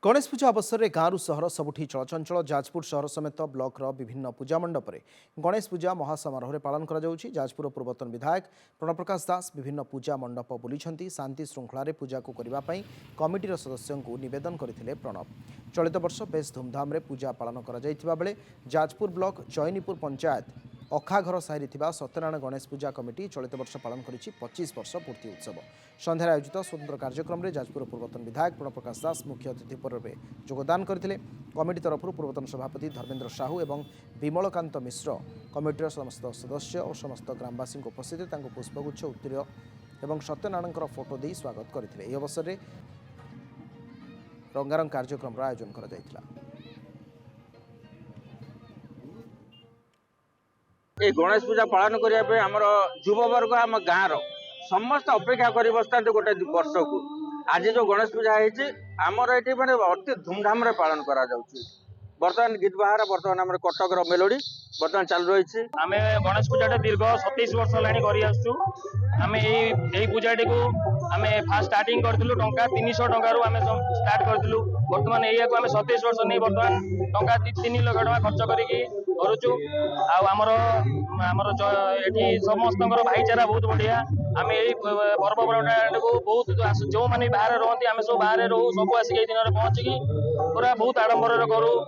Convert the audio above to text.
गणेश पूजा अवसर में गाँव सहर सबुठी चलचंचल जाजपुर सहर समेत ब्लॉक विभिन्न पूजा मंडप में गणेश पूजा महासमारोह पालन कर जाजपुर पूर्वतन विधायक प्रणव प्रकाश दास विभिन्न पूजा मंडप बुली शांति श्रृंखला पूजा को करने कमिटीर सदस्यों को निवेदन करते प्रणव। चलित वर्ष बेस धूमधाम पूजा पालन कर जाजपुर ब्लॉक चैनीपुर पंचायत अखाघर साहि सत्यनारायण गणेश पूजा कमिटी चलित वर्ष पालन कर 25 वर्ष पूर्ति उत्सव। सन्धार आयोजित स्वतंत्र कार्यक्रम में जाजपुर पूर्वतन विधायक प्रणव प्रकाश दास मुख्य अतिथि पर्व में योगदान करते। कमिटी तरफ पूर्वतन सभापति धर्मेन्द्र साहू और विमलकांत मिश्र कमिटीर समस्त सदस्य और समस्त ग्रामवासी उपस्थित पुष्पगुच्छ उत्तीर्ण और सत्यनारायण फोटो दे स्वागत करते। अवसर में रंगारंग कार्यक्रम आयोजन कर गणेश पूजा पालन करने आम युववर्ग आम गाँव समस्त अपेक्षा कर बसता गोटे वर्ष को आज जो गणेश पूजा होमर ये मैंने अति धूमधाम पालन करा बर्तमान गीत बाहर बर्तमान आम कटक मेलोडी बर्तमान चालू रही आम गणेश पूजा दीर्घ 27 वर्ष है पूजाटी को आम फास्ट स्टार्टिंग करूँ टा 300 टकर आम स्टार्ट करूँ बर्तमान यही को आम 27 वर्ष नहीं बर्तमान टा 3 लाख टका खर्च करके करुचु आमर ये समस्त भाईचारा बहुत बढ़िया आम यही पर्वपर्वाणी को बहुत जो मैंने बाहर रहती आम सब बाहर रहू सब आसिक दिन में पहुँचिकी पूरा बहुत आडंबर करूँ।